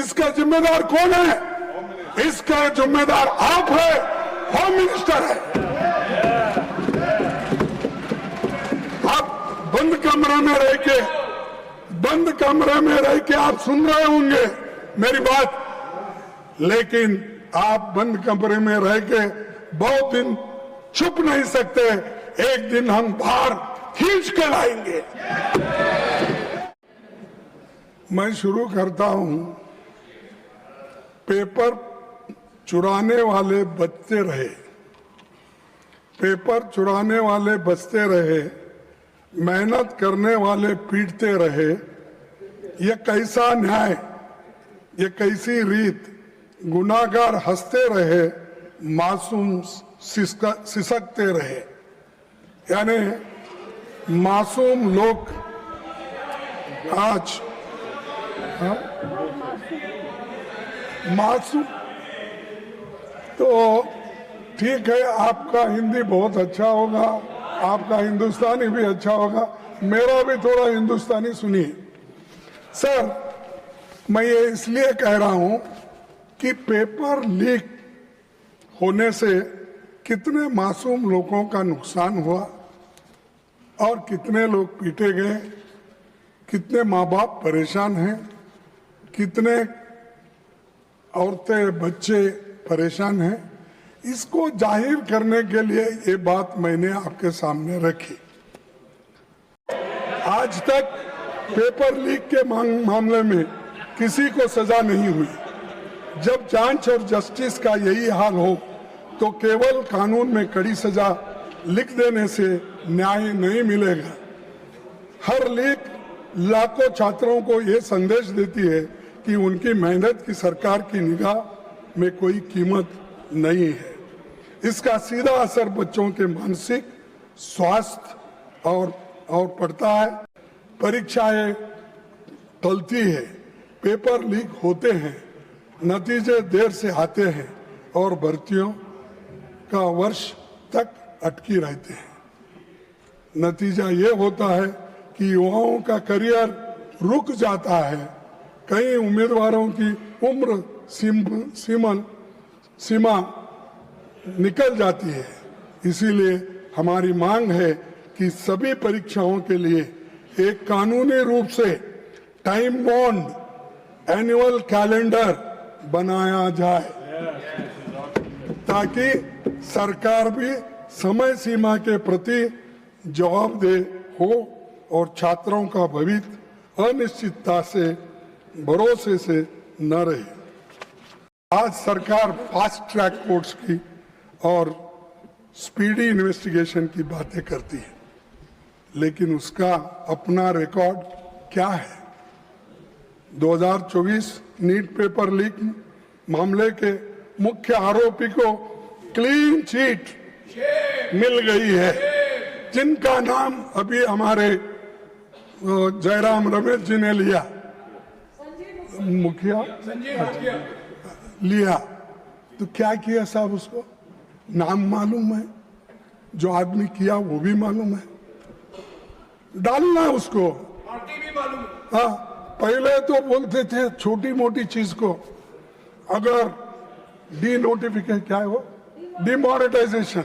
इसका जिम्मेदार कौन है? इसका जिम्मेदार आप है, होम मिनिस्टर है। आप बंद कमरे में रह के आप सुन रहे होंगे मेरी बात, लेकिन आप बंद कमरे में रह के बहुत दिन छुप नहीं सकते। एक दिन हम बाहर खींच के लाएंगे। मैं शुरू करता हूं, पेपर चुराने वाले बचते रहे, पेपर चुराने वाले बचते रहे, मेहनत करने वाले पीटते रहे। ये कैसा न्याय, ये कैसी रीत? गुनाहगार हंसते रहे, मासूम सिसकते रहे। यानी मासूम लोग आज मासूम तो ठीक है, आपका हिंदी बहुत अच्छा होगा, आपका हिंदुस्तानी भी अच्छा होगा, मेरा भी थोड़ा हिंदुस्तानी सुनिए। सर, मैं ये इसलिए कह रहा हूं कि पेपर लीक होने से कितने मासूम लोगों का नुकसान हुआ और कितने लोग पीटे गए, कितने माँ बाप परेशान हैं, कितने औरतें बच्चे परेशान हैं। इसको जाहिर करने के लिए ये बात मैंने आपके सामने रखी। आज तक पेपर लीक के मामले में किसी को सजा नहीं हुई। जब जांच और जस्टिस का यही हाल हो तो केवल कानून में कड़ी सजा लिख देने से न्याय नहीं मिलेगा। हर लीक लाखों छात्रों को ये संदेश देती है कि उनकी मेहनत की सरकार की निगाह में कोई कीमत नहीं है। इसका सीधा असर बच्चों के मानसिक स्वास्थ्य और पड़ता है। परीक्षाएं टलती है, पेपर लीक होते हैं, नतीजे देर से आते हैं और भर्तियों का वर्ष तक अटकी रहते हैं। नतीजा ये होता है कि युवाओं का करियर रुक जाता है। कई उम्मीदवारों की उम्र सीमा निकल जाती है। इसीलिए हमारी मांग है कि सभी परीक्षाओं के लिए एक कानूनी रूप से टाइम बाउंड एनुअल कैलेंडर बनाया जाए ताकि सरकार भी समय सीमा के प्रति जवाबदेह हो और छात्रों का भविष्य अनिश्चितता से भरोसे से न रहे। आज सरकार फास्ट ट्रैक कोर्ट्स की और स्पीडी इन्वेस्टिगेशन की बातें करती है, लेकिन उसका अपना रिकॉर्ड क्या है? 2024 नीट पेपर लीक मामले के मुख्य आरोपी को क्लीन चिट मिल गई है, जिनका नाम अभी हमारे जयराम रमेश जी ने लिया, मुखिया लिया। तो क्या किया साहब? उसको नाम मालूम है, जो आदमी किया वो भी मालूम है, डालना उसको भी मालूम। हाँ, पहले तो बोलते थे छोटी मोटी चीज को, अगर डी नोटिफिकेशन क्या है वो, डिमोनेटाइजेशन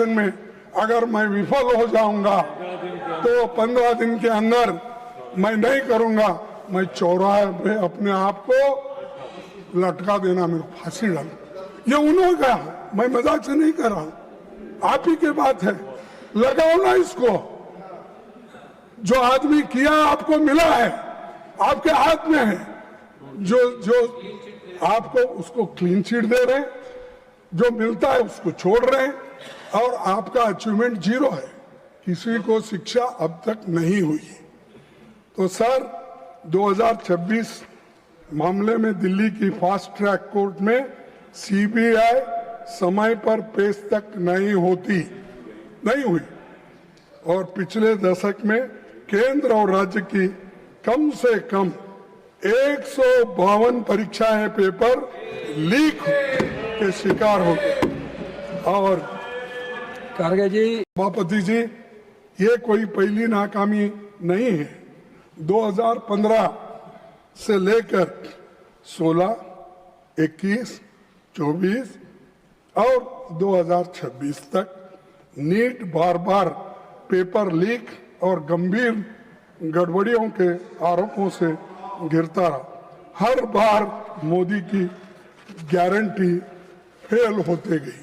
में अगर मैं विफल हो जाऊंगा तो 15 दिन के अंदर मैं नहीं करूंगा, मैं चौराहे पे अपने आप को लटका देना, मेरे फांसी डाल। ये उन्होंने कहा, मैं मजाक से नहीं कर रहा हूं, आप ही की बात है। लगाओ ना इसको, जो आदमी किया आपको मिला है, आपके हाथ में है, जो आपको उसको क्लीन चिट दे रहे हैं, जो मिलता है उसको छोड़ रहे हैं, और आपका अचीवमेंट 0 है। किसी को शिक्षा अब तक नहीं हुई। तो सर, 2026 मामले में दिल्ली की फास्ट ट्रैक कोर्ट में सीबीआई समय पर पेश तक नहीं हुई, और पिछले दशक में केंद्र और राज्य की कम से कम 152 परीक्षाएं पेपर लीक के शिकार हो गए। और खड़गे जी, सभापति जी, ये कोई पहली नाकामी नहीं है। 2015 से लेकर 16, 21, 24 और 2026 तक नीट बार बार पेपर लीक और गंभीर गड़बड़ियों के आरोपों से घिरता रहा। हर बार मोदी की गारंटी फेल होते गई।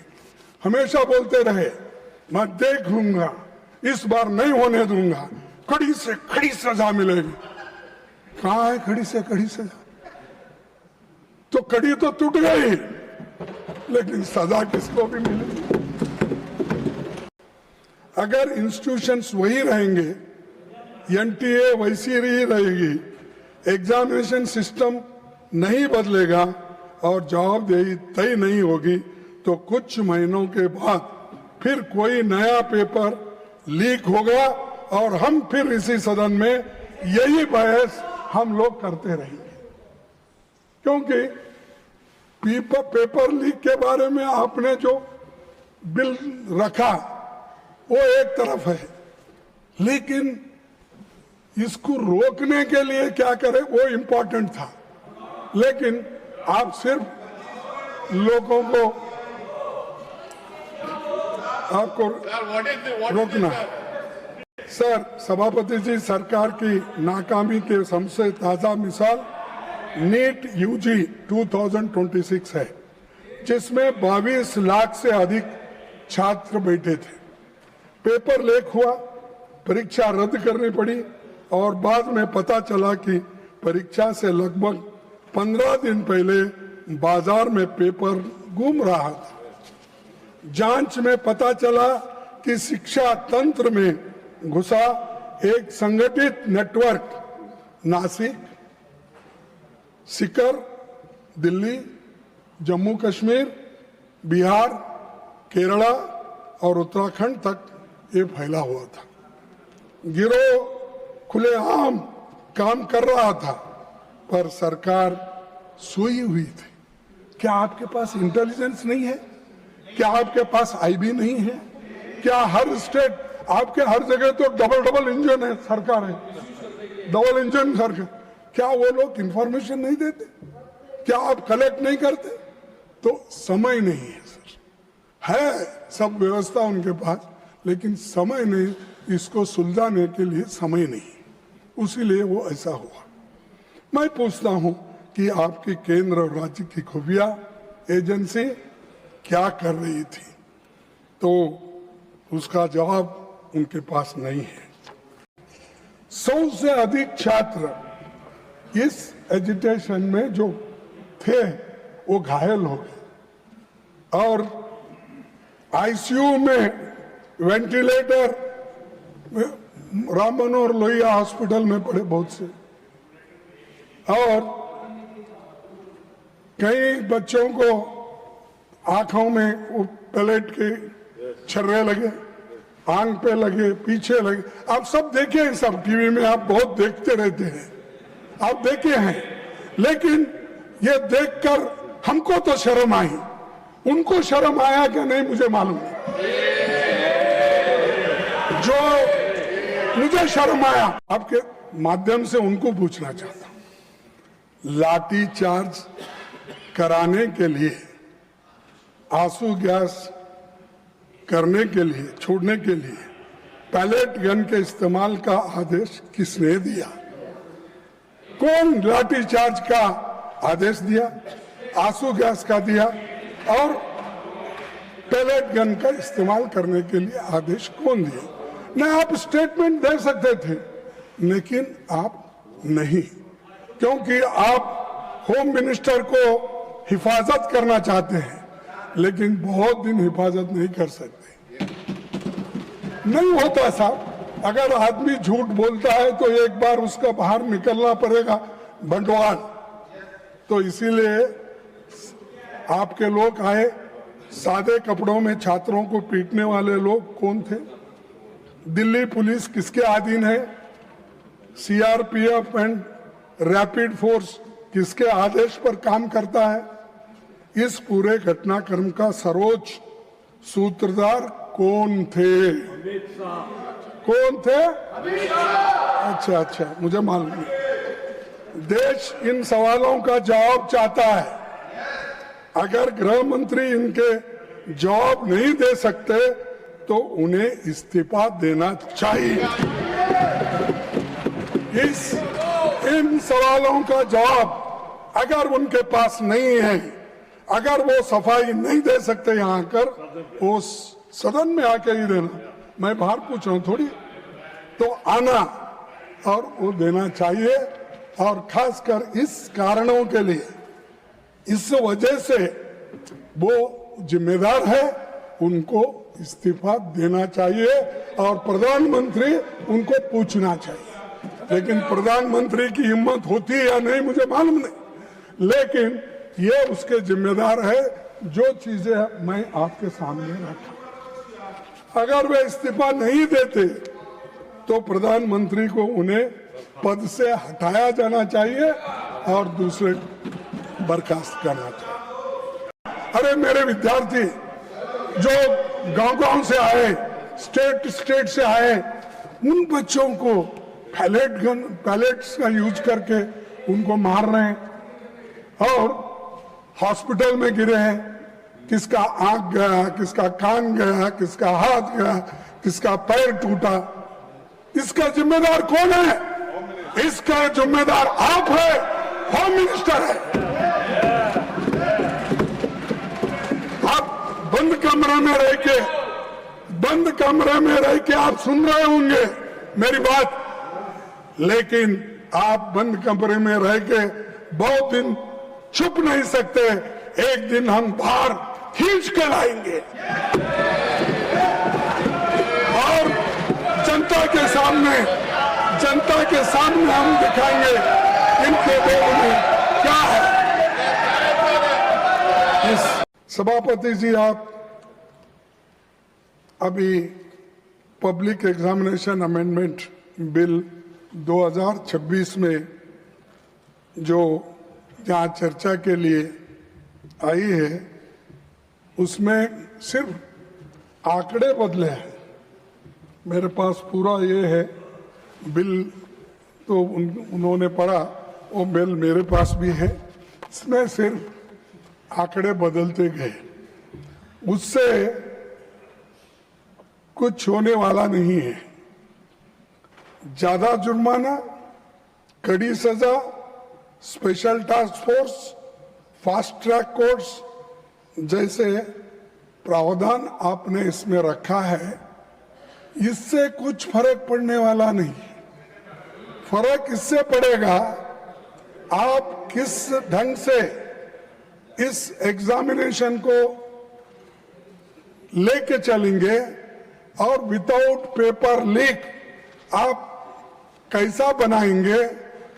हमेशा बोलते रहे मैं देख लूंगा, इस बार नहीं होने दूंगा, कड़ी से कड़ी सजा मिलेगी। कहां है कड़ी से कड़ी सजा? तो कड़ी तो टूट गई, लेकिन सजा किसको भी मिलेगी? अगर इंस्टीट्यूशंस वही रहेंगे, एनटीए वैसी ही रहेगी, एग्जामिनेशन सिस्टम नहीं बदलेगा और जवाबदेही तय नहीं होगी, तो कुछ महीनों के बाद फिर कोई नया पेपर लीक होगा और हम फिर इसी सदन में यही बहस हम लोग करते रहेंगे। क्योंकि पेपर लीक के बारे में आपने जो बिल रखा वो एक तरफ है, लेकिन इसको रोकने के लिए क्या करें वो इम्पोर्टेंट था। लेकिन आप सिर्फ लोगों को आपको रोकना। सर, सभापति जी, सरकार की नाकामी के सबसे ताजा मिसाल नीट यूजी 2026 है, जिसमें 22 लाख से अधिक छात्र बैठे थे। पेपर लीक हुआ, परीक्षा रद्द करनी पड़ी और बाद में पता चला कि परीक्षा से लगभग 15 दिन पहले बाजार में पेपर गुम रहा था। जांच में पता चला कि शिक्षा तंत्र में घुसा एक संगठित नेटवर्क नासिक, सीकर, दिल्ली, जम्मू कश्मीर, बिहार, केरला और उत्तराखंड तक ये फैला हुआ था। गिरोह खुलेआम काम कर रहा था, पर सरकार सोई हुई थी। क्या आपके पास इंटेलिजेंस नहीं है? क्या आपके पास आईबी नहीं है? क्या हर स्टेट, आपके हर जगह तो डबल इंजन है, सरकार है, डबल इंजन सरकार, क्या वो लोग इंफॉर्मेशन नहीं देते? क्या आप कलेक्ट नहीं करते? तो समय नहीं है सर, है सब व्यवस्था उनके पास, लेकिन समय नहीं, इसको सुलझाने के लिए समय नहीं, उसीलिए वो ऐसा हुआ। मैं पूछता हूं कि आपकी केंद्र और राज्य की खुफिया एजेंसी क्या कर रही थी, तो उसका जवाब उनके पास नहीं है। 100 से अधिक छात्र इस एजिटेशन में जो थे वो घायल हो गए और आईसीयू में वेंटिलेटर राम मनोहर लोहिया हॉस्पिटल में पड़े बहुत से, और कई बच्चों को आंखों में वो पैलेट के छर्रे लगे, आंख पे लगे, पीछे लगे। आप सब देखे हैं, सब टीवी में आप बहुत देखते रहते हैं, आप देखे हैं। लेकिन ये देखकर हमको तो शर्म आई, उनको शर्म आया कि नहीं मुझे मालूम नहीं। जो मुझे शर्म आया, आपके माध्यम से उनको पूछना चाहता हूं, लाठी चार्ज कराने के लिए, आंसू गैस करने के लिए, छोड़ने के लिए पैलेट गन के इस्तेमाल का आदेश किसने दिया? कौन लाठी चार्ज का आदेश दिया, आंसू गैस का दिया और पैलेट गन का इस्तेमाल करने के लिए आदेश कौन दिया? न आप स्टेटमेंट दे सकते थे, लेकिन आप नहीं, क्योंकि आप होम मिनिस्टर को हिफाजत करना चाहते हैं, लेकिन बहुत दिन हिफाजत नहीं कर सकते। नहीं होता साहब, अगर आदमी झूठ बोलता है तो एक बार उसका बाहर निकलना पड़ेगा बंटवाल। तो इसीलिए आपके लोग आए, सादे कपड़ों में छात्रों को पीटने वाले लोग कौन थे? दिल्ली पुलिस किसके अधीन है? सीआरपीएफ एंड रैपिड फोर्स किसके आदेश पर काम करता है? इस पूरे घटनाक्रम का सर्वोच्च सूत्रधार कौन थे? कौन थे? अच्छा, मुझे मालूम नहीं। देश इन सवालों का जवाब चाहता है। अगर गृह मंत्री इनके जवाब नहीं दे सकते तो उन्हें इस्तीफा देना चाहिए। इन सवालों का जवाब अगर उनके पास नहीं है, अगर वो सफाई नहीं दे सकते यहाँ आकर, वो सदन में आके ही देना, मैं बाहर पूछ रहा हूँ थोड़ी, तो आना और वो देना चाहिए। और खासकर इस कारणों के लिए, इस वजह से वो जिम्मेदार है, उनको इस्तीफा देना चाहिए और प्रधानमंत्री उनको पूछना चाहिए। लेकिन प्रधानमंत्री की हिम्मत होती है या नहीं मुझे मालूम नहीं, लेकिन ये उसके जिम्मेदार है। जो चीजें मैं आपके सामने रखा, अगर वे इस्तीफा नहीं देते तो प्रधानमंत्री को उन्हें पद से हटाया जाना चाहिए और दूसरे बर्खास्त करना चाहिए। अरे मेरे विद्यार्थी जो गांव-गांव से आए, स्टेट से आए, उन बच्चों को पैलेट्स का यूज करके उनको मार रहे हैं और हॉस्पिटल में गिरे हैं। किसका आंख गया, किसका कान गया, किसका हाथ गया, किसका पैर टूटा। इसका जिम्मेदार कौन है? इसका जिम्मेदार आप है, होम मिनिस्टर है। आप बंद कमरे में रह के आप सुन रहे होंगे मेरी बात, लेकिन आप बंद कमरे में रह के बहुत दिन छुप नहीं सकते। एक दिन हम बाहर खींच के लाएंगे और जनता के सामने हम दिखाएंगे इनके दिल में क्या है। सभापति जी, आप अभी पब्लिक एग्जामिनेशन अमेंडमेंट बिल 2026 में जो यहाँ चर्चा के लिए आई है, उसमें सिर्फ आंकड़े बदले हैं। मेरे पास पूरा ये है बिल, तो उन्होंने पढ़ा, वो बिल मेरे पास भी है। इसमें सिर्फ आंकड़े बदलते गए, उससे कुछ होने वाला नहीं है। ज्यादा जुर्माना, कड़ी सजा, special task force, fast track courts जैसे प्रावधान आपने इसमें रखा है, इससे कुछ फर्क पड़ने वाला नहीं। फर्क इससे पड़ेगा आप किस ढंग से इस एग्जामिनेशन को लेके चलेंगे और विदाउट पेपर लीक आप कैसा बनाएंगे,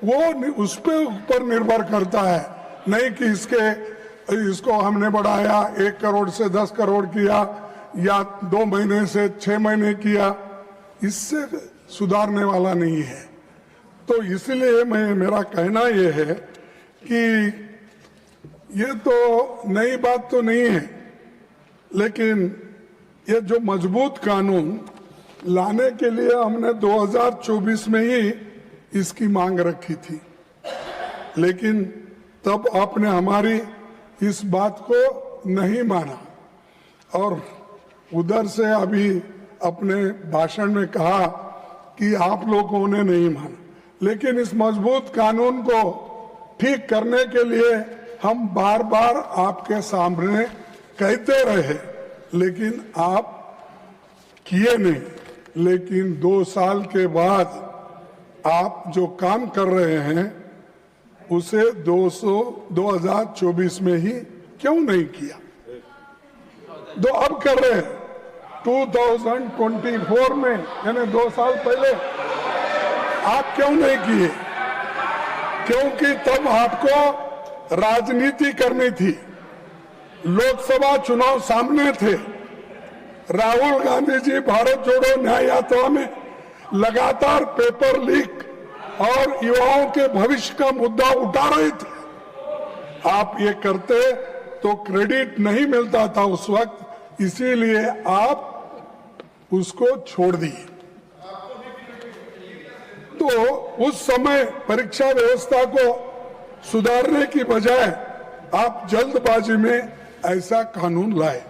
वो उस पे ऊपर निर्भर करता है। नहीं कि इसको हमने बढ़ाया 1 करोड़ से 10 करोड़ किया या 2 महीने से 6 महीने किया, इससे सुधारने वाला नहीं है। तो इसलिए मेरा कहना ये है कि ये तो नई बात तो नहीं है, लेकिन ये जो मजबूत कानून लाने के लिए हमने 2024 में ही इसकी मांग रखी थी, लेकिन तब आपने हमारी इस बात को नहीं माना और उधर से अभी अपने भाषण में कहा कि आप लोगों ने नहीं माना। लेकिन इस मजबूत कानून को ठीक करने के लिए हम बार बार आपके सामने कहते रहे, लेकिन आप किए नहीं। लेकिन 2 साल के बाद आप जो काम कर रहे हैं उसे 2024 में ही क्यों नहीं किया? तो अब कर रहे हैं 2024 में, यानी 2 साल पहले आप क्यों नहीं किए? क्योंकि तब आपको राजनीति करनी थी, लोकसभा चुनाव सामने थे। राहुल गांधी जी भारत जोड़ो न्याय यात्रा में लगातार पेपर लीक और युवाओं के भविष्य का मुद्दा उठा रहे थे। आप ये करते तो क्रेडिट नहीं मिलता था उस वक्त, इसीलिए आप उसको छोड़ दिए। परंतु उस समय परीक्षा व्यवस्था को सुधारने की बजाय आप जल्दबाजी में ऐसा कानून लाए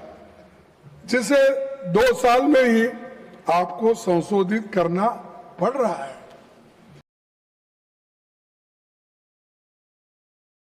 जिसे 2 साल में ही आपको संशोधित करना पड़ रहा है।